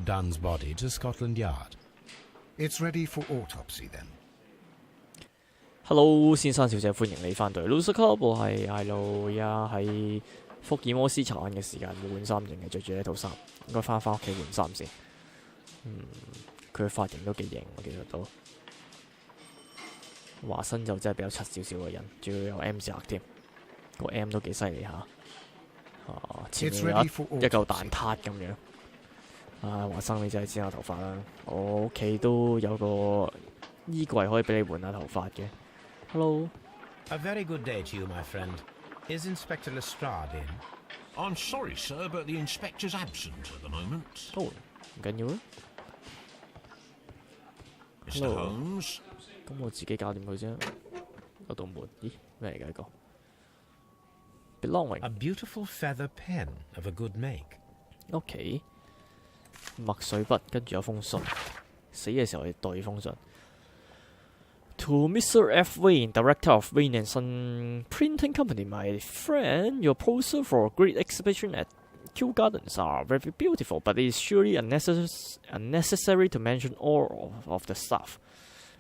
Dunn's body to Scotland Yard. It's ready for autopsy then. Hello， 先生小姐，歡迎你翻到嚟 Loser Club， 我係艾路呀。喺福爾摩斯查案嘅時間冇換衫，淨係着住呢套衫，應該翻屋企換衫先。佢嘅髮型都幾型，我記得到。華生就真係比較柒少少嘅人，仲要有 M 字額添，個 M 都幾犀利下。前面有一嚿蛋撻咁樣。華生你真係剪下頭髮啦，我屋企都有個衣櫃可以俾你換下頭髮嘅。Hello. A very good day to you, my friend. Is Inspector Lestrade in? I'm sorry, sir, but the inspector's absent at the moment. 唔緊要啊。Mr. Holmes. 咁我自己搞掂佢啫。嗰道門，咦咩嚟㗎呢個 ？Belonging. A beautiful feather pen of a good make. OK. 墨水筆，跟住有封信。死嘅時候要對封信。To Mr. F. Wayne, Director of Wayne and Son Printing Company, my friend, your poster for a great exhibition at Kew Gardens are very beautiful, but it is surely unnecessary to mention all of the stuff.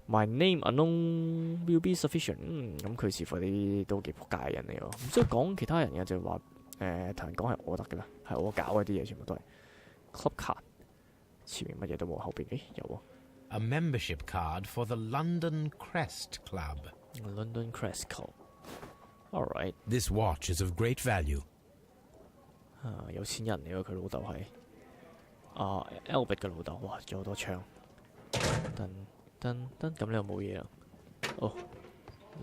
My name alone will be sufficient. 咁佢似乎啲都幾仆街嘅人嚟喎，唔需要講其他人嘅，就話同人講係我得嘅啦，係我搞嗰啲嘢全部都係 club card， 前面乜嘢都冇，後邊有喎。A membership card for the London Crest Club. London Crest Club. All right. This watch is of great value. 有錢人嚟喎，佢老豆係Albert 嘅老豆，哇，仲有好多槍。咁你又冇嘢啦。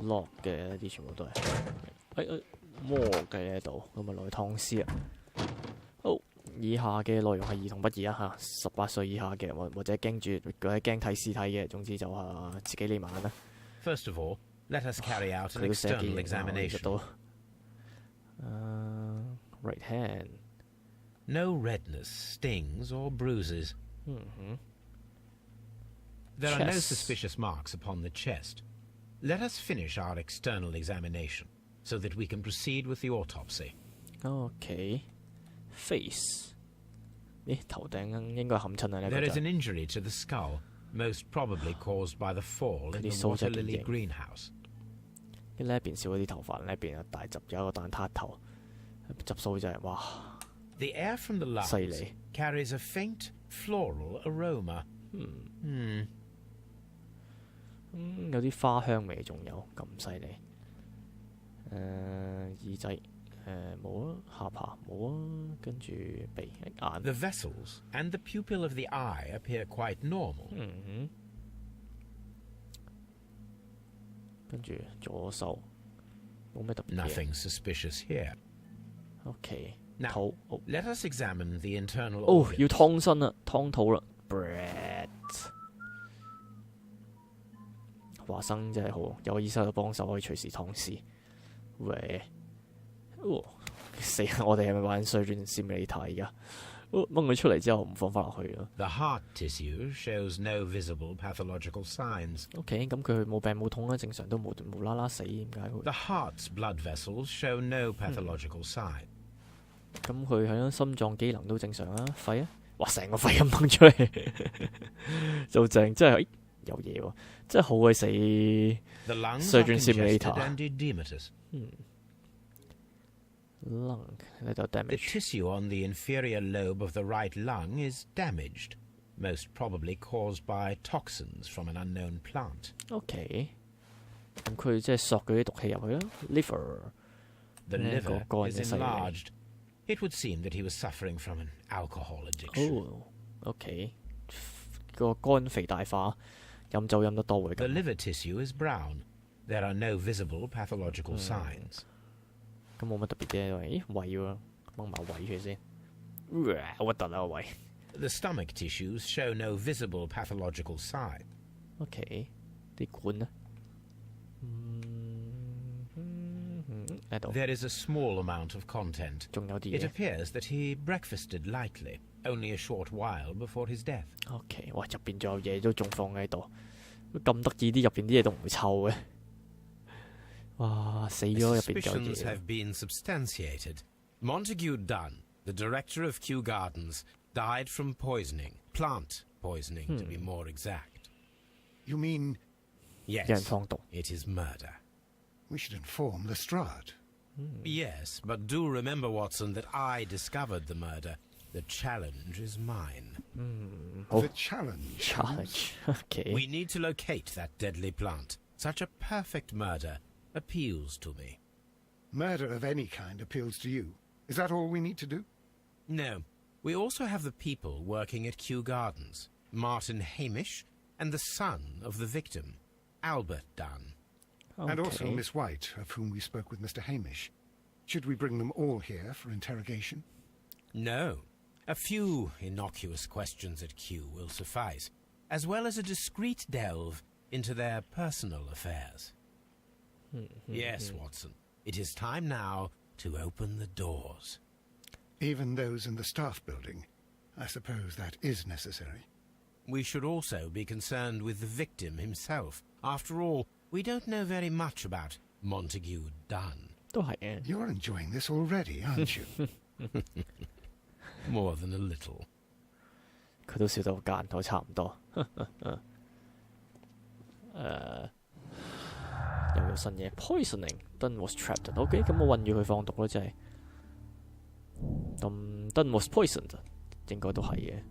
lock 嘅呢啲全部都係。魔嘅呢度，咁啊落去燙屍啊。以下嘅內容係兒童不宜啊嚇，18歲以下嘅或者驚睇屍體嘅，總之就自己匿埋啦。First of all, let us carry out an external examination. Right hand. No redness, stings, or bruises. There are no suspicious marks upon the chest. Let us finish our external examination so that we can proceed with the autopsy. Okay. Face. 頭頂應該冚親啊！ There is an injury to the skull, most probably caused by the fall in the water lily greenhouse. 呢邊少咗啲頭髮，呢邊啊大集有一個蛋撻頭，集數真係哇！ The air from the lungs carries a faint floral aroma. 有啲花香味，仲有咁犀利。耳仔。冇啊，下巴冇啊，跟住鼻眼。The vessels and the pupil of the eye appear quite normal. 跟住左手冇咩特別嘢。 Nothing suspicious here. OK. Now, let us examine the internal. 要燙身啦，燙肚啦。Bread。華生真係好，有醫生嘅幫手可以隨時燙屍。喂。死啦！我哋係咪玩衰轉simulator而家？掹佢出嚟之後唔放翻落去咯。The heart tissue shows no visible pathological signs. OK， 咁佢冇病冇痛啦，正常都無啦啦死，點解會 ？The heart's blood vessels show no pathological sign. 咁佢係咯，心臟機能都正常啊，肺啊，哇，成個肺咁掹出嚟，就正，真係有嘢喎，真係好鬼死衰轉simulator。Lung, the tissue on the inferior lobe of the right lung is damaged, most probably caused by toxins from an unknown plant. OK， 咁佢即係索嗰啲毒氣入去啦。Liver, the liver is enlarged. It would seem that he was suffering from an alcohol addiction. OK， 個肝肥大化，飲酒飲得多會咁。 The liver tissue is brown. There are no visible pathological signs. 咁冇乜特別啫，咦胃喎，掹埋胃出先，好核突啊胃。The stomach tissues show no visible pathological sign. OK， 啲管呢？ There is a small amount of content. 仲有啲嘢。 It appears that he breakfasted lightly, only a short while before his death. OK， 哇，入邊仲有嘢都仲放喺度，咁得意啲，入邊啲嘢都唔會臭嘅。 哇！死咗入邊有嘢。 Suspicions have been substantiated. Montague Dunn, the director of Kew Gardens, died from poisoning Plant poisoning, to be more exact. You mean Yes, 有人放毒。 it is murder. we should inform Lestrade? Yes, but do remember, Watson, that I discovered the murder. The challenge is mine. The challenge. Challenge OK We need to locate that deadly plant. Such a perfect murder appeals to me. Murder of any kind appeals to you. Is that all we need to do? No, we also have the people working at Kew Gardens. Martin Hamish and the son of the victim, Albert Dunn. And also OK Miss White, of whom we spoke with Mr. Hamish. Should we bring them all here for interrogation? No, a few innocuous questions at Kew will suffice, as well as a discreet delve into their personal affairs. Yes, Watson, it is time now to open the doors. Even those in the staff building. I suppose that is necessary. We should also be concerned with the victim himself. After all, we don't know very much about Montague Dunn. 都係嘅。 You're enjoying this already, aren't you? More than a little. 佢都笑到間都差唔多。又有新嘢 poisoning Dunn was trapped OK 咁我困住佢放毒咯，真係。咁 Dunn was poisoned 應該都係嘅。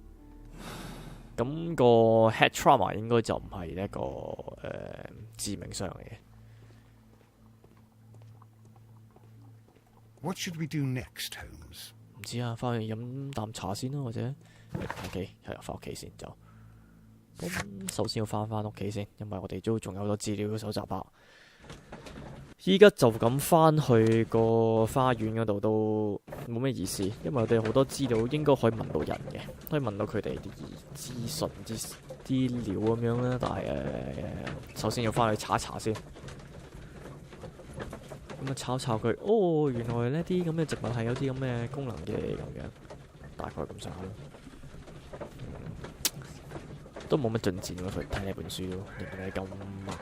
咁個 head trauma 應該就唔係一個致命傷嚟嘅。What should we do next, Holmes? 唔知啊，翻去飲啖茶先啦，或者 OK 係啊，翻屋企先就。咁首先要翻屋企先，因為我哋都仲有好多資料要搜集下。依家就咁翻去個花園嗰度都冇咩意思，因為我哋好多資料應該可以問到人嘅，可以問到佢哋啲資訊、啲料咁樣啦。但係首先要翻去查一查先。咁啊，炒炒佢，哦，原來呢啲咁嘅植物係有啲咁嘅功能嘅咁樣，大概咁上下咯。都冇乜進展喎，佢睇呢本書都仍然係咁慢。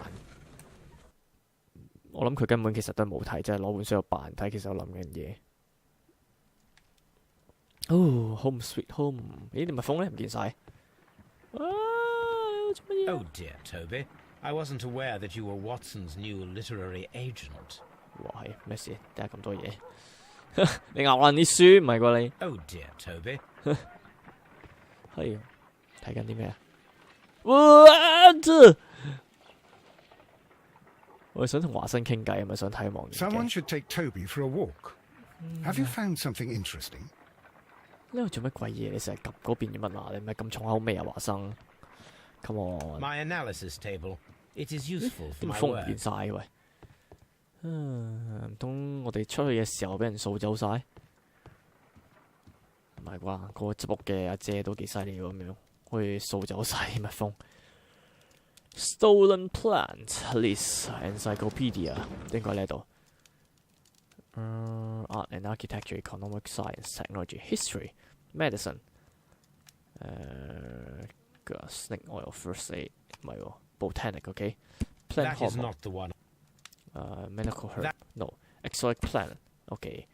我諗佢根本其實都係冇睇，即係攞本書度扮睇，其實我諗緊嘢。哦 ，Home Sweet Home， 咦？你蜜蜂咧唔見晒？啊！做乜嘢 Oh dear, Toby. I wasn't aware that you were Watson's new literary agent. 哇，係咩事？點解咁多嘢？你咬爛啲書唔係啩你？ Oh dear, Toby. 係睇緊啲咩啊？哇！我係想同華生傾偈，係咪想睇望遠 Someone 鏡？ should take Toby for a walk. Have you found something interesting? 呢度做乜鬼嘢？你成日及嗰邊做乜啊？你唔係咁重口味啊，華生 ？Come on！ My analysis table. It is useful for 啲 my 風唔見 work. 晒喂。唔通我哋出去嘅時候俾人掃走晒？唔係啩？個執屋嘅阿姐都幾犀利咁樣，可以掃走晒蜜蜂。Stolen plant list encyclopedia 應該呢度。Art and architecture, economic science, technology, history, medicine. Snake oil, first aid 唔係喎 ，botanic OK. Plant That is hormone. not the one. Medical herb. No. Exotic plant. Okay.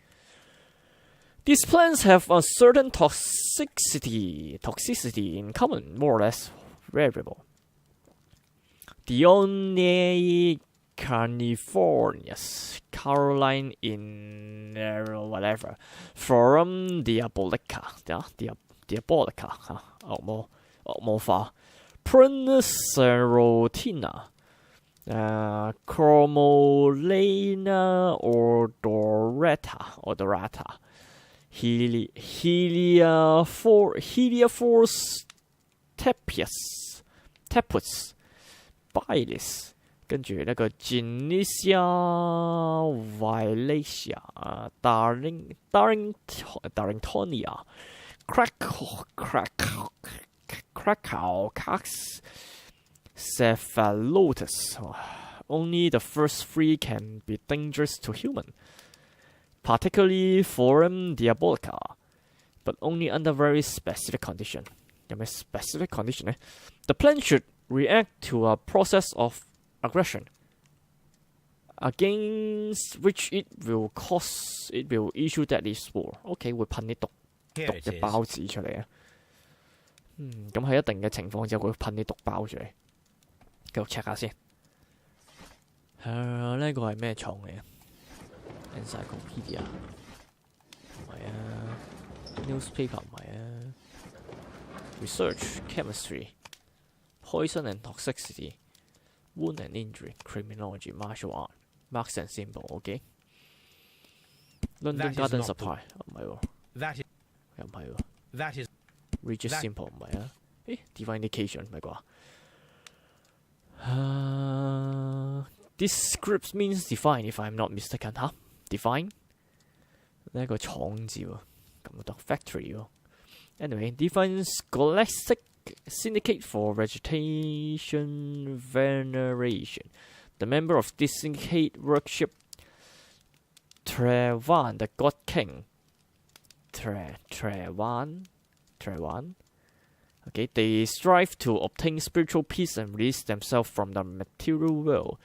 These plants have a certain toxicity in common, more or less variable. Dione carnifornis, Caroline in whatever, Forum diabolica, diabolica, 惡魔化 Prunus serotina. Chromolena odorata, Heliophorus tepus, Bilis， 跟住呢個 Genesia violacea， Darringtonia， Krakow Cax cephalotus. Only the first three can be dangerous to human, particularly Forum diabolica, but only under very specific condition. 有咩 specific condition 呢？ The plant should react to a process of aggression, against which it will issue deadly spore. OK， 會噴啲毒 Here it 嘅 is. 孢子出嚟啊！咁喺一定嘅情況之下，佢會噴啲毒包出嚟。繼續 check 下先。呢個係咩廠嚟啊 ？Encyclopedia 唔係啊 ，newspaper 唔係啊 ，research chemistry poison and toxicity wound and injury criminology martial art marks and symbol。OK。London Garden Supply 唔係喎，又唔係喎。Regis Simple 唔係啊？誒 ，Divine Indication 唔係啩？This script means define if I'm not mistaken 嚇 ，define 呢一個廠字喎，咁多 factory 喎。Anyway, define Scholastic Syndicate for Vegetation Veneration. The member of this syndicate worship Trevan, the God King. Trevan. Okay, they strive to obtain spiritual peace and release themselves from the material world.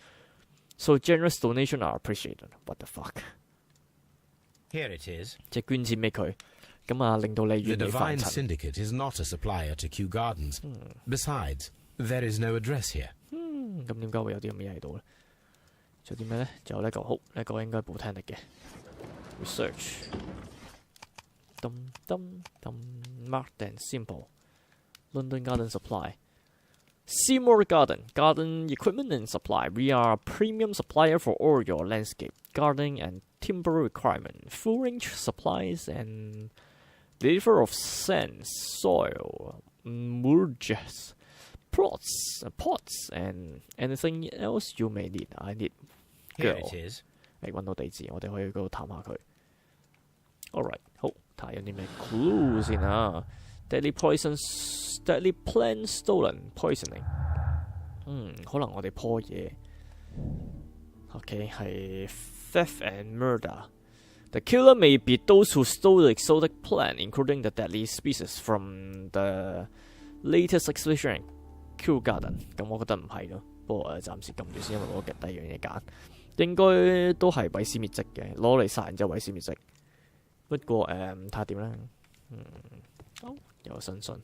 So generous donations are appreciated. What the fuck? Here it is. 即係捐錢俾佢，咁啊令到你遠離 The 凡 Divine 塵。 Syndicate is not a supplier to Kew Gardens. Besides, there is no address here. 咁點解會有啲咁嘅嘢喺度咧？仲有啲咩咧？仲有呢個好，呢個應該冇聽力嘅 research。Marked and simple. London Garden Supply. Seymour Garden equipment and supply. We are a premium supplier for all your landscape, gardening and timber requirement. Full range supplies and deliver of sand, soil, mulches, pots, and anything else you may need. I need Here girl. it is. 你揾到地址，我哋可以去嗰度探下佢。Alright， 好，睇下有啲咩 clue 先啊。Deadly plant stolen poisoning。可能我哋破嘢。OK， 係 theft and murder。The killer may be those who stole the exotic plant, including the deadly species from the latest exhibition in Kew Garden。咁我覺得唔係咯，不過暫時撳住先，因為我第二樣嘢揀。應該都係毀屍滅跡嘅，攞嚟殺人之後毀屍滅跡。不過睇下點啦。有新信。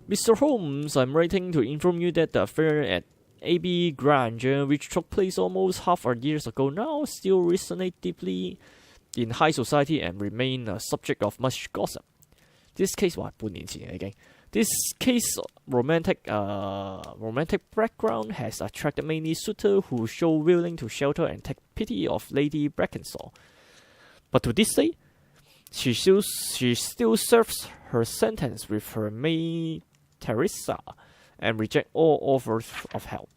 Mr. Holmes, I'm writing to inform you that the affair at AB Granger, which took place almost half a year ago now, still resonates deeply in high society and remain a subject of much gossip. This case 哇，半年前已經。This case romantic background has attracted many suitors who show willing to shelter and take pity of Lady Brackenshaw. But to this day, she still serves her sentence with her maid Teresa and reject all offers of help.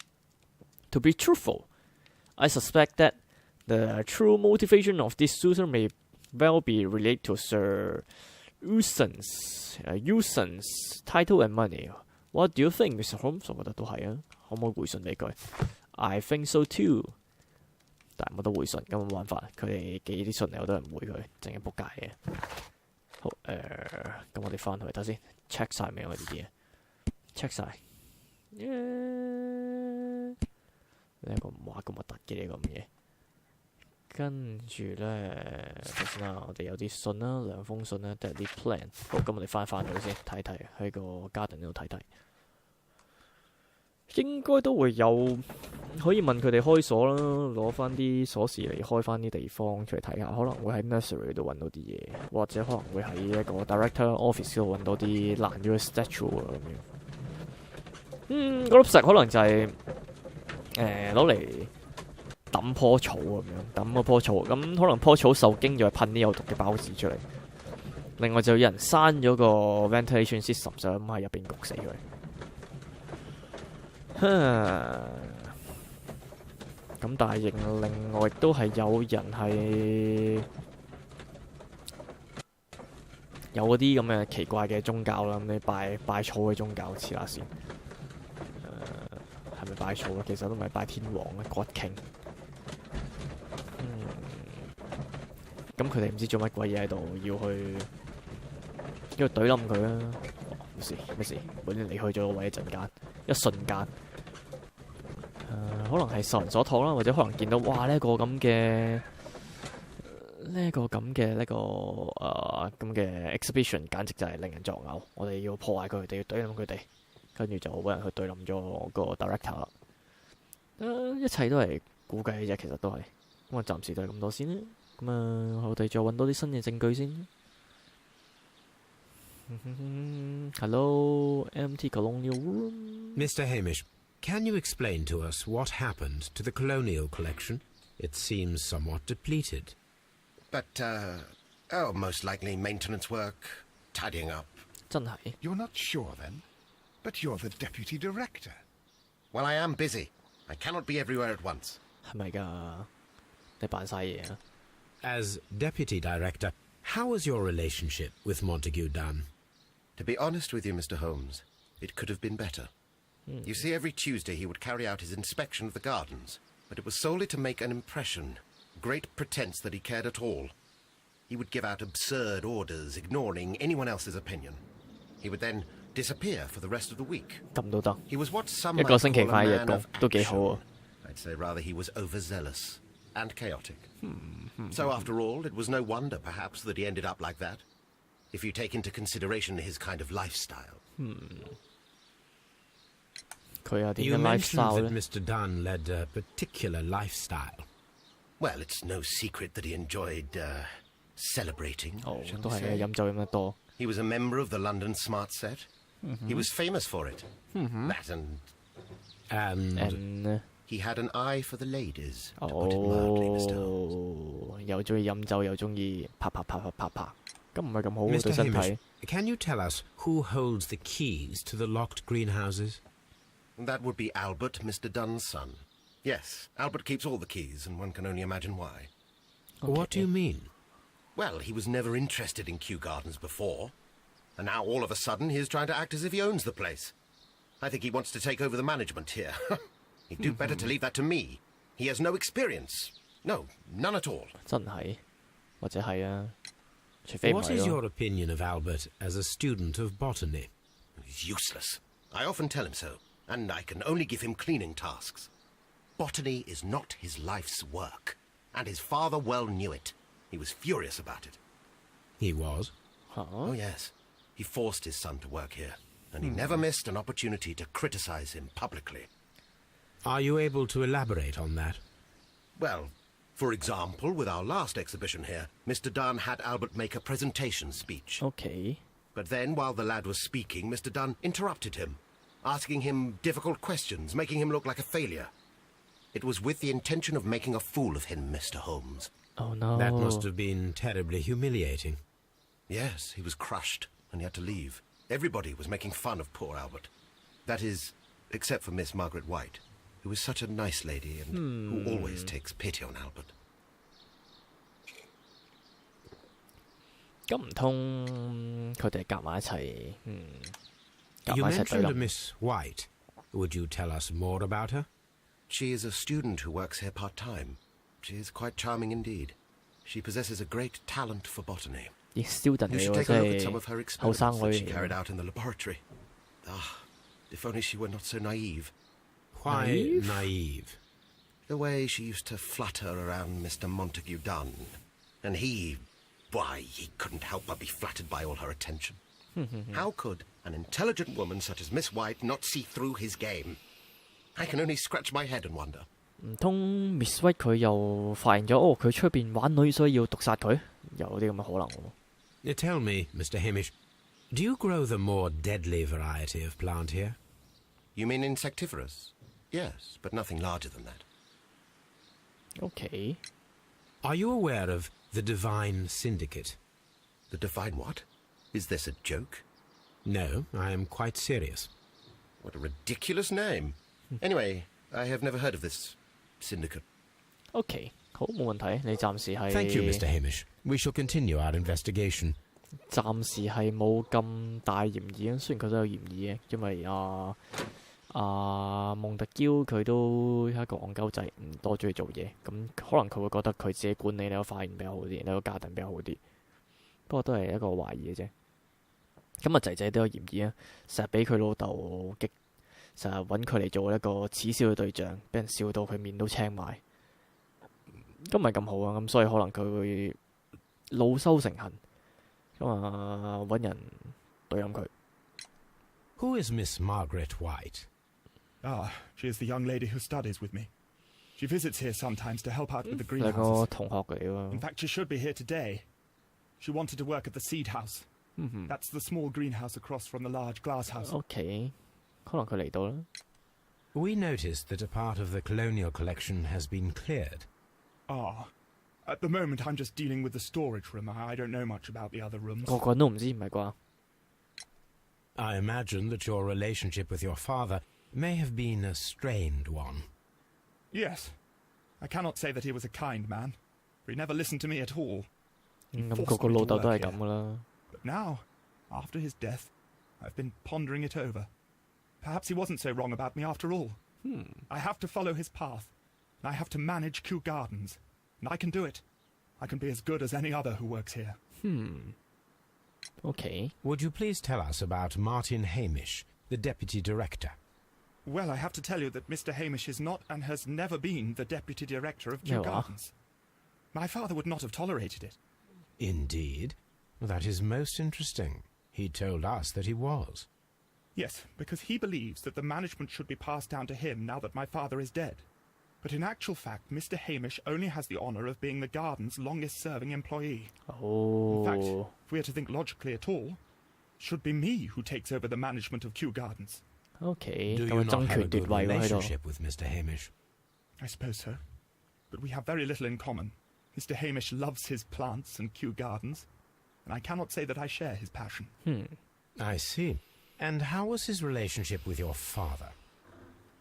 To be truthful, I suspect that the true motivation of this suitor may well be related to Sir Uson's title and money. What do you think, Mr. Holmes? 我覺得都係啊，可唔可以回信俾佢 ？I think so too. 但係冇得回信，咁冇辦法，佢哋寄啲信嚟我都係唔回佢，淨係仆街嘅。好咁我哋翻去睇先 ，check 晒未我哋啲嘢 ，check 晒。呢一個唔話咁核突嘅呢個咁嘢。跟住咧，睇先啦，我哋有啲信啦，兩封信啦，都係啲 plan。好，咁我哋翻去先睇睇，喺個 garden 度睇睇。應該都會有，可以問佢哋開鎖啦，攞翻啲鎖匙嚟開翻啲地方出嚟睇下，可能會喺 nursery 度揾到啲嘢，或者可能會喺一個 director office 度揾到啲爛咗嘅 statue 啊咁樣。嗰粒石可能就係攞嚟抌棵草咁樣，抌嗰棵草，咁可能棵草受驚就係噴啲有毒嘅孢子出嚟。另外就有人閂咗個 ventilation system， 就咁喺入邊焗死佢。咁但係另外亦都係有人係有嗰啲咁嘅奇怪嘅宗教啦，咁你拜草嘅宗教，黐下線。係咪拜草啊？其實都唔係拜天王啊 ，God King。咁佢哋唔知做乜鬼嘢喺度，要去懟冧佢啦。冇事，本嚟離開咗個位一陣間，一瞬間。可能係受人所託啦，或者可能見到哇呢個咁嘅呢個咁嘅咁嘅 exhibition 簡直就係令人作嘔。我哋要破壞佢哋，要懟冧佢哋，跟住就揾人去懟冧咗個 director 啦。一切都係估計嘅啫，其實都係。咁啊，暫時都係咁多先啦。咁啊，我哋再揾多啲新嘅證據先。Hello, empty colonial room. Mr. Hamish, can you explain to us what happened to the colonial collection? It seems somewhat depleted. But, most likely maintenance work, tidying up. 真係 You're not sure, then? But you're the deputy director. Well, I am busy. I cannot be everywhere at once. 係咪㗎？你扮晒嘢啊！ As deputy director, how was your relationship with Montague Dunn? To be honest with you, Mr. Holmes, it could have been better. You see, every Tuesday he would carry out his inspection of the gardens, but it was solely to make an impression, great pretense that he cared at all. He would give out absurd orders, ignoring anyone else's opinion. He would then disappear for the rest of the week. 咁都得， He was what some 一 might 個星期 call 返 a 一日 man 工 of 都幾好 action. 啊！ I'd say rather he was overzealous and chaotic. So after all, it was no wonder, perhaps, that he ended up like that. If you take into consideration his kind of lifestyle. 佢有啲 You 嘅 mentioned lifestyle that 咧， Mr. Dunn led a particular lifestyle. Well, it's no secret that he enjoyed, celebrating. 哦 shall 都 we 係 say. 飲酒飲得多。 He was a member of the London Smart Set. He was famous for it. That and And he had an eye for the ladies, to put it mildly, Mr. Holmes. 哦，又中意飲酒，又中意啪，咁唔係咁好喎 Mr. 對身 Hamish, 體。 can you tell us who holds the keys to the locked greenhouses? That would be Albert, Mr. Dunn's son. Yes, Albert keeps all the keys, and one can only imagine why. What do you mean? Well, he was never interested in Kew Gardens before, and now all of a sudden he is trying to act as if he owns the place. I think he wants to take over the management here. He'd do better to leave that to me. He has no experience. No, none at all. 真係，或者係啊，除非唔 What 係 is 咯。 your opinion of Albert as a student of botany? He's useless. I often tell him so, and I can only give him cleaning tasks. Botany is not his life's work, and his father well knew it. He was furious about it. He was. Oh, yes. He forced his son to work here, and he never missed an opportunity to criticize him publicly. Are you able to elaborate on that? Well, for example, with our last exhibition here, Mr. Dunn had Albert make a presentation speech. OK， But then, while the lad was speaking, Mr. Dunn interrupted him, asking him difficult questions, making him look like a failure. It was with the intention of making a fool of him, Mr. Holmes. Oh no， That must have been terribly humiliating. Yes, he was crushed, and he had to leave. Everybody was making fun of poor Albert. That is, except for Miss Margaret White, who is such a nice lady and who always takes pity on Albert. 咁唔通佢哋夾埋一齊，夾 You 埋一齊對 mentioned a 冧。 Miss White. Would you tell us more about her? She is a student who works here part-time. She is quite charming indeed. She possesses a great talent for botany. 咦，student You 嚟 should 喎， take a look at 即 some of her 係後生 experiments that 女 she 嚟 carried 喎。 out in the laboratory. Ah, if only she were not so naive. Why Naive? naive? The way she used to flutter around Mr. Montague Dunn. And why, he couldn't help but be flattered by all her attention. How could an intelligent woman such as Miss White not see through his game? I can only scratch my head and wonder. 唔通 Miss White 佢又發現咗哦，佢出邊玩女，所以要毒殺佢，有啲咁嘅可能喎。 Tell me, Mr. Hamish, do you grow the more deadly variety of plant here? You mean insectivorous? Yes, but nothing larger than that. OK， Are you aware of the Divine Syndicate? The divine what? Is this a joke? No, I am quite serious. What a ridiculous name. Anyway, I have never heard of this syndicate. OK， 好冇問題。你暫時係 Thank you, Mr. Hamish. We shall continue our investigation. 暫時係冇咁大嫌疑啊，雖然佢都有嫌疑嘅，因為蒙特嬌佢都係一個戇鳩仔，唔多中意做嘢，咁可能佢會覺得佢自己管理你個花園比較好啲，你個家庭比較好啲。不過都係一個懷疑嘅啫。咁啊，仔仔都有嫌疑啊，成日俾佢老豆激，成日揾佢嚟做一個恥笑嘅對象，俾人笑到佢面都青埋。咁唔係咁好啊，咁所以可能佢會惱羞成恨，咁啊揾人對冧佢。Who is Miss Margaret White? Ah, she is the young lady who studies with me. She visits here sometimes to help out with the 係個 greenhouses. 同學嚟喎。 In fact, she should be here today. She wanted to work at the seed house. That's the small greenhouse across from the large glass house. OK， 可能佢嚟到啦。We noticed that a part of the colonial collection has been cleared. Ah. At the moment, I'm just dealing with the storage room. I don't know much about the other rooms. 個個人都唔知唔係啩？ I imagine that your relationship with your father may have been a strained one. Yes. I cannot say that he was a kind man, for he never listened to me at all. 咁個個老豆都係咁噶啦。 But now, after his death, I've been pondering it over. Perhaps he wasn't so wrong about me after all. I have to follow his path, and I have to manage Kew Gardens. And I can do it. I can be as good as any other who works here. OK， Would you please tell us about Martin Hamish, the deputy director? Well, I have to tell you that Mr. Hamish is not and has never been the deputy director of Kew Yeah. Gardens. My father would not have tolerated it. Indeed. That is most interesting. He told us that he was. Yes, because he believes that the management should be passed down to him now that my father is dead. But in actual fact, Mr. Hamish only has the honour of being the garden's longest-serving employee. In fact, 哦， if we are to think logically at all, it should be me who takes over the management of Kew Gardens. OK， Do 咁 you 啊 not 爭 have a 權奪 good 位喎喺度。 relationship with Mr. Hamish? I suppose so. But we have very little in common. Mr. Hamish loves his plants and Kew Gardens, and I cannot say that I share his passion. I see. And how was his relationship with your father?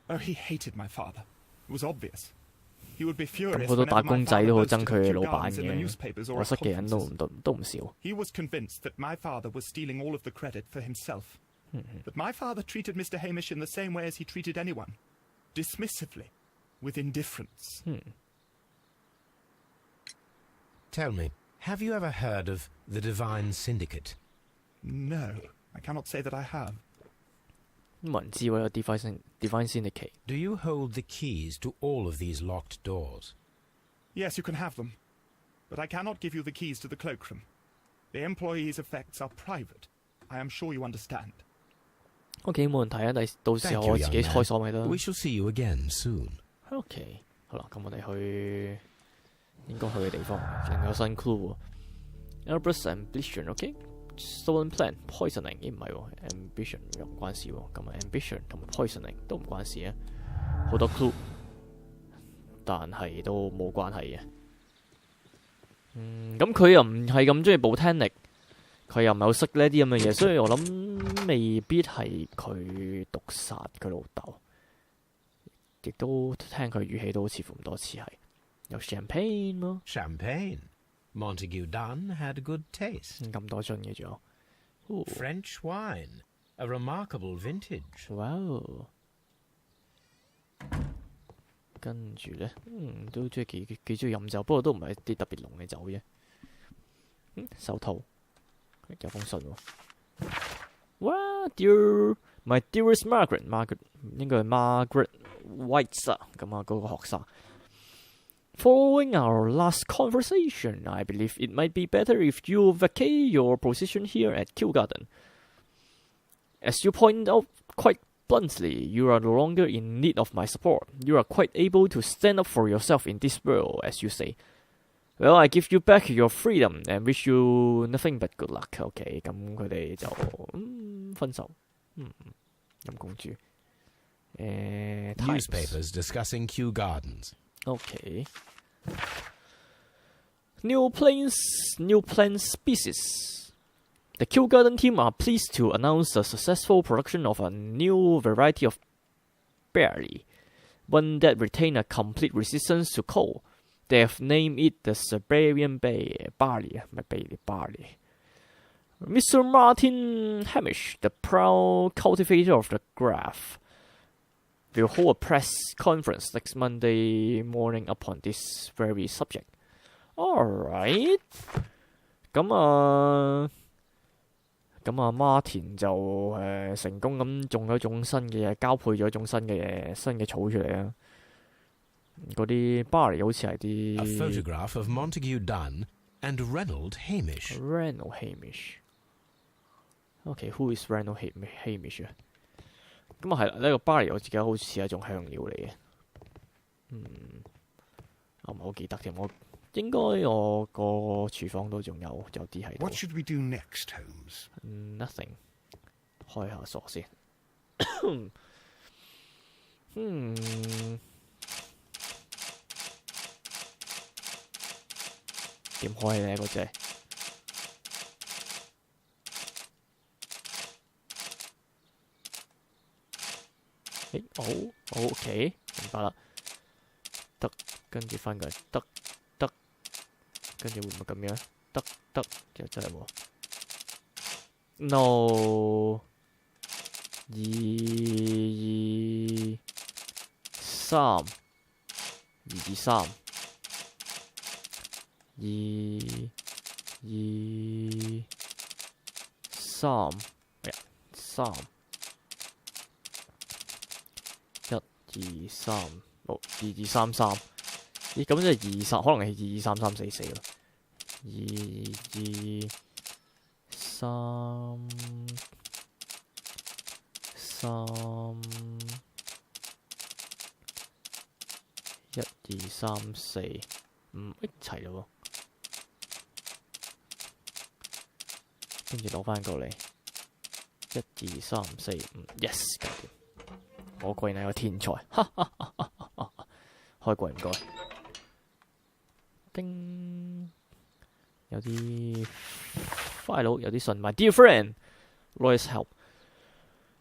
Oh, he hated my father. It was obvious. He would be 咁 furious 好多 whenever 打 my 工仔 father 都好 boasted 憎 of 佢 Kew 老闆 Gardens in the 嘅， newspapers or 我 at 識嘅人都 conferences. 都唔少。 He was convinced that my father was stealing all of the credit for himself. But my father treated Mr. Hamish in the same way as he treated anyone. Dismissively. With indifference. Tell me, have you ever heard of the Divine Syndicate? No, I cannot say that I have. 冇人知喎，有 Divine Syndicate。 Do you hold the keys to all of these locked doors? Yes, you can have them. But I cannot give you the keys to the cloakroom. The employees' effects are private. I am sure you understand. OK， 冇問題啊，到時 Thank 候 you, 我自己 young 開 man. 鎖咪得。 We shall see you again soon. OK， 好啦，咁我哋去應該去嘅地方，仲有新 clue 喎。Albert's ambition，OK，stolen plan poisoning， 咦唔係喎 ，ambition 又唔關事喎，咁啊 ambition 同埋 poisoning 都唔關事啊，好多 clue，但係都冇關係嘅。咁佢又唔係咁中意 botanic，佢又唔係好識呢啲咁嘅嘢，所以我諗未必係佢毒殺佢老豆。亦都聽佢語氣都似乎唔多似係有 champagne 咯， Champagne. Montague Dunn had good taste. 咁多樽嘅仲有 French wine. A remarkable vintage. 哇哦！跟住咧，都中意幾中意飲酒，不過都唔係啲特別濃嘅酒啫。手套有封信喎。哇 ，Dear my dearest Margaret， 應該係 Margaret White 啊，咁啊嗰個學生。Following our last conversation, I believe it might be better if you vacate your position here at Kew Garden. As you point out quite bluntly, you are no longer in need of my support. You are quite able to stand up for yourself in this world, as you say. Well, I give you back your freedom and wish you nothing but good luck. OK， 咁佢哋就分手。咁公主。Newspapers discussing Kew Gardens. OK. New plant species. The Kew Garden team are pleased to announce the successful production of a new variety of berry, one that retains a complete resistance to cold. They have named it the Siberian barley. Mr. Martin Hamish, the proud cultivator of the graft, will hold a press conference next Monday morning upon this very subject. Alright， 咁Martin 就成功咁種咗種新嘅嘢，交配咗種新嘅嘢，新嘅草出嚟啊！嗰啲 barley 好似係啲 A photograph of Montague Dunn and Reynold Hamish. Reynold Hamish. Okay, who is Reynold Hamish 啊？咁啊係啦，呢個巴黎我自己好似係一種香料嚟嘅。我唔係好記得添，我應該我個廚房都仲有啲喺度。What should we do next, Holmes? Nothing. 開下鎖先。點開呢嗰隻？OK， 明白啦。得，跟住翻過嚟，得，跟住會唔會咁樣？得，又真係喎。No， 2、3， 2、3， 2、3，哎呀，3。2、3，好，2、3、3，咦，咁即係2、3，可能係2、3、3、4、4咯。2、3、3，1、2、3、4，一齊咯喎，跟住攞翻過嚟，1、2、3、4、5，yes， 搞掂。我貴你個天才，開櫃唔該。叮，有啲 file 有啲信。My dear friend, lawyer's help.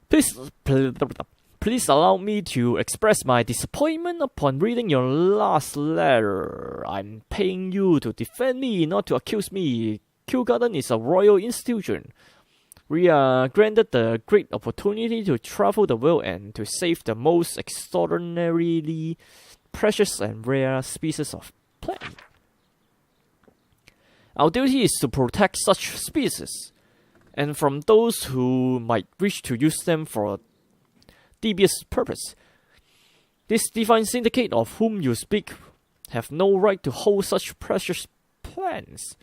Please allow me to express my disappointment upon reading your last letter. I'm paying you to defend me, not to accuse me. Kew Garden is a royal institution. We are granted the great opportunity to travel the world and to save the most extraordinarily precious and rare species of plant. Our duty is to protect such species, and from those who might wish to use them for a devious purpose. This divine syndicate of whom you speak have no right to hold such precious plants.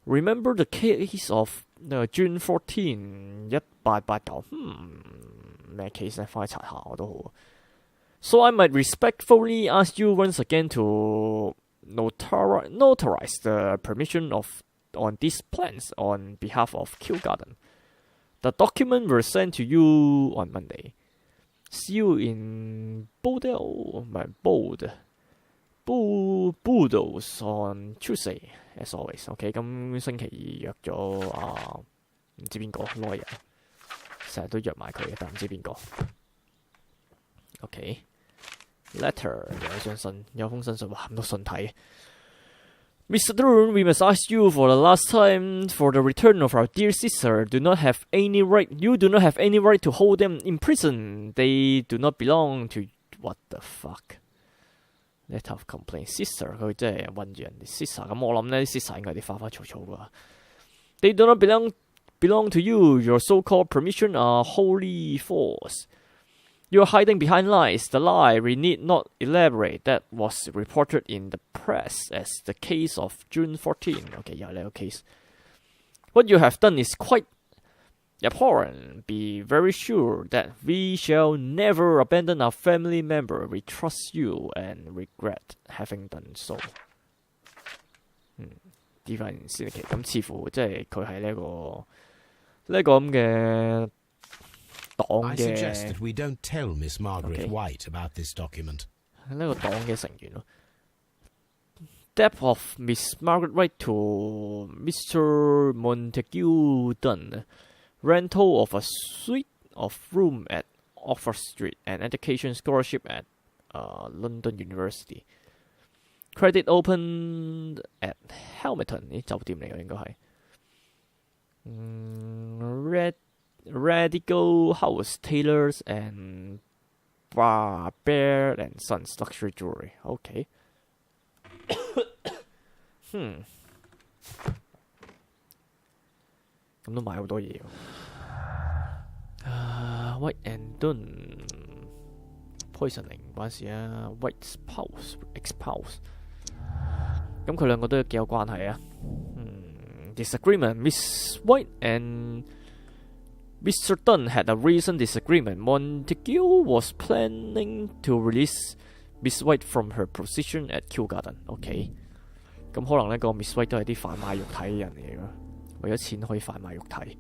Remember the case of June 14, 1889. 咩 case 呢？翻去查下我都好。So I might respectfully ask you once again to notarize the permission on these plans on behalf of Kew Garden. The document was sent to you on Monday. See you in Boodles on Tuesday, as always. OK， 咁星期二約咗唔知邊個 lawyer， 成日都約埋佢嘅，但唔知邊個。OK，letter 有封信，哇咁多信睇。Mr. Drone, we must ask you for the last time for the return of our dear sister. You do not have any right to hold them in prison. They do not belong to what the fuck? Letter of complaint. Sister 佢真係韞住人哋 sister， 咁我諗呢啲 sister 應該係啲花花草草㗎。They do not belong to you. Your so-called permission are wholly false. You are hiding behind lies. The lie we need not elaborate. That was reported in the press as the case of June 14. OK， 又係呢個 case. What you have done is quite abhorrent. Be very sure that we shall never abandon our family member. We trust you and regret having done so. Divine syndicate 咁似乎即係佢係呢個咁嘅。I suggest that we don't tell Miss Margaret White about this document. 呢個黨嘅成員咯。Debt of Miss Margaret White to Mr. Montague Dunn. Rental of a suite of room at Oxford Street and education scholarship at London University. Credit opened at Hamilton 啲酒店嚟嘅應該係。Radical House Tailors and Bear and Sons Luxury Jewelry. OK 咁都買好多嘢喎。White and Dunn Poisoning 唔關事啊。White Spouse Ex-Spouse 咁佢兩個都幾有關係啊。Disagreement. Miss White and Mr. Dunn had a recent disagreement. Montague was planning to release Miss White from her position at Kew Garden。OK， 咁可能呢個 Miss White 都係啲販賣肉體嘅人嚟㗎，為咗錢可以販賣肉體。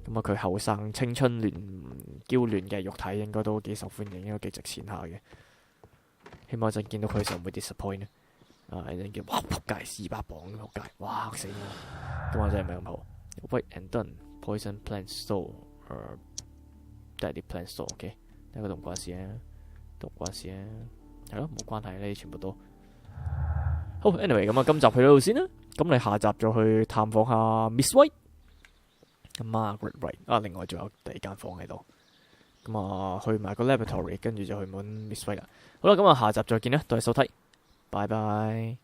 咁啊，佢後生青春嬌嫩嘅肉體應該都幾受歡迎，應該幾值錢下嘅。希望一陣見到佢嘅時候唔會 disappoint 咧。一陣叫哇仆街200磅咁仆街，哇嚇死我！咁啊真係唔係咁好。White and Dunn poison plant store，daddy plant store。OK， 呢個都唔關事啊，都唔關事啊，係咯冇關係呢啲全部都。好 ，anyway 咁啊，今集去到度先啦。咁你下集就去探訪下 Miss White。Margaret White 另外仲有第二間房喺度。咁啊，去埋個 laboratory，跟住就去揾 Miss White 啦。好啦，咁啊，下集再見啦，多謝收睇，拜拜。